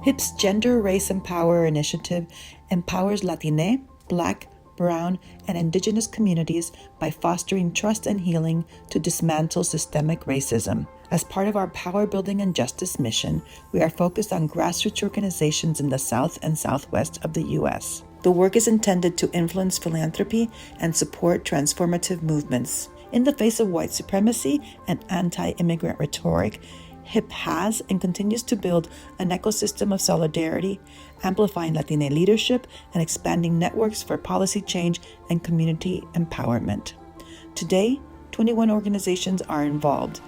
HIP's Gender, Race, and Power initiative empowers Latine, Black, Brown, and Indigenous communities by fostering trust and healing to dismantle systemic racism. As part of our Power Building and Justice mission, we are focused on grassroots organizations in the South and Southwest of the U.S. The work is intended to influence philanthropy and support transformative movements. In the face of white supremacy and anti-immigrant rhetoric, HIP has and continues to build an ecosystem of solidarity, amplifying Latina leadership and expanding networks for policy change and community empowerment. Today, 21 organizations are involved,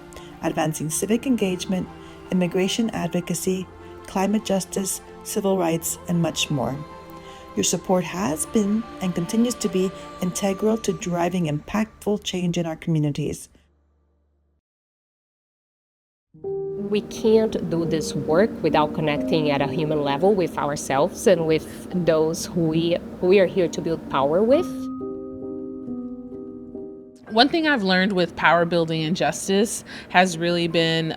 advancing civic engagement, immigration advocacy, climate justice, civil rights, and much more. Your support has been and continues to be integral to driving impactful change in our communities. We can't do this work without connecting at a human level with ourselves and with those who we are here to build power with. One thing I've learned with power building and justice has really been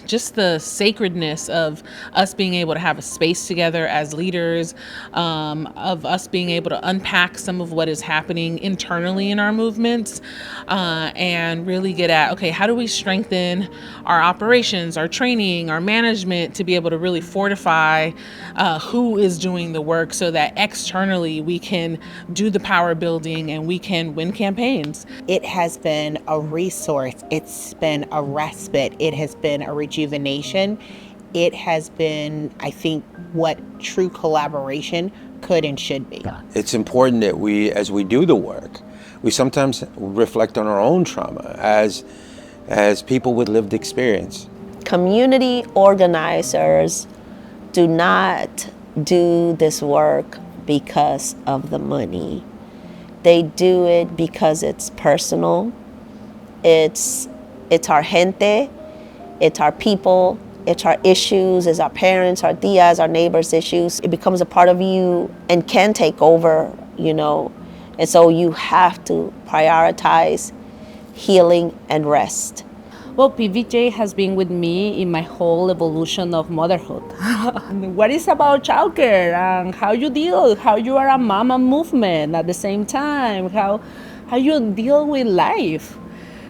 just the sacredness of us being able to have a space together as leaders, of us being able to unpack some of what is happening internally in our movements, and really get at, okay, how do we strengthen our operations, our training, our management to be able to really fortify who is doing the work so that externally we can do the power building and we can win campaigns. It has been a resource, it's been a respite, it has been a rejuvenation. It has been, I think, what true collaboration could and should be. It's important that we, as we do the work, we sometimes reflect on our own trauma as people with lived experience. Community organizers do not do this work because of the money. They do it because it's personal. It's our gente, it's our people, it's our issues, it's our parents, our tias, our neighbors' issues. It becomes a part of you and can take over, And so you have to prioritize healing and rest. Well, PVJ has been with me in my whole evolution of motherhood. What is about childcare and how you are a mama movement at the same time, how you deal with life.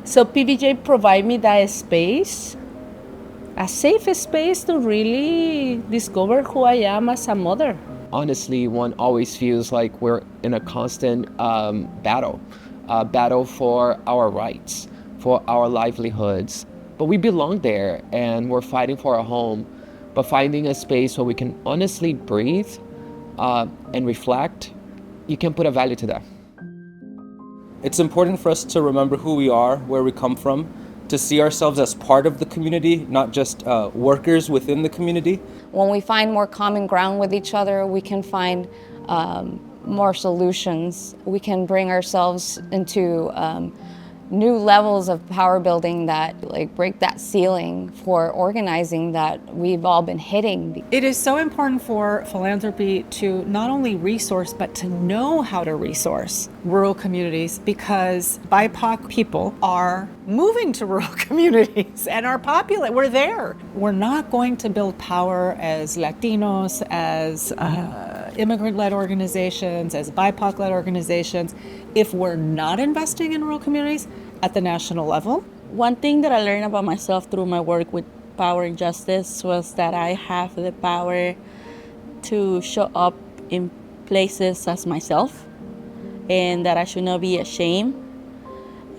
So PVJ provide me that space, a safe space to really discover who I am as a mother. Honestly, one always feels like we're in a constant battle for our rights, for our livelihoods. But we belong there and we're fighting for a home, but finding a space where we can honestly breathe and reflect, you can put a value to that. It's important for us to remember who we are, where we come from, to see ourselves as part of the community, not just workers within the community. When we find more common ground with each other, we can find more solutions. We can bring ourselves into new levels of power building that break that ceiling for organizing that we've all been hitting. It is so important for philanthropy to not only resource, but to know how to resource rural communities, because BIPOC people are moving to rural communities and are popular. We're there. We're not going to build power as Latinos, as immigrant-led organizations, as BIPOC-led organizations, if we're not investing in rural communities at the national level. One thing that I learned about myself through my work with Power and Justice was that I have the power to show up in places as myself, and that I should not be ashamed,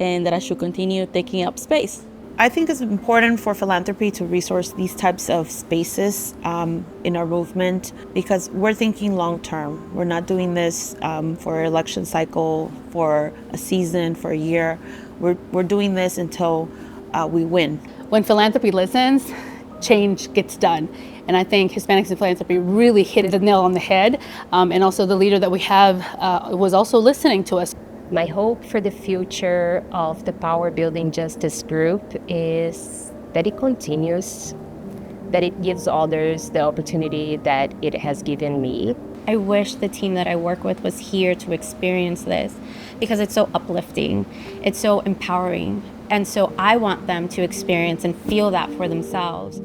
and that I should continue taking up space. I think it's important for philanthropy to resource these types of spaces in our movement, because we're thinking long term. We're not doing this for an election cycle, for a season, for a year. We're doing this until we win. When philanthropy listens, change gets done. And I think Hispanics in Philanthropy really hit the nail on the head. And also the leader that we have was also listening to us. My hope for the future of the Power Building Justice Group is that it continues, that it gives others the opportunity that it has given me. I wish the team that I work with was here to experience this, because it's so uplifting, it's so empowering. And so I want them to experience and feel that for themselves.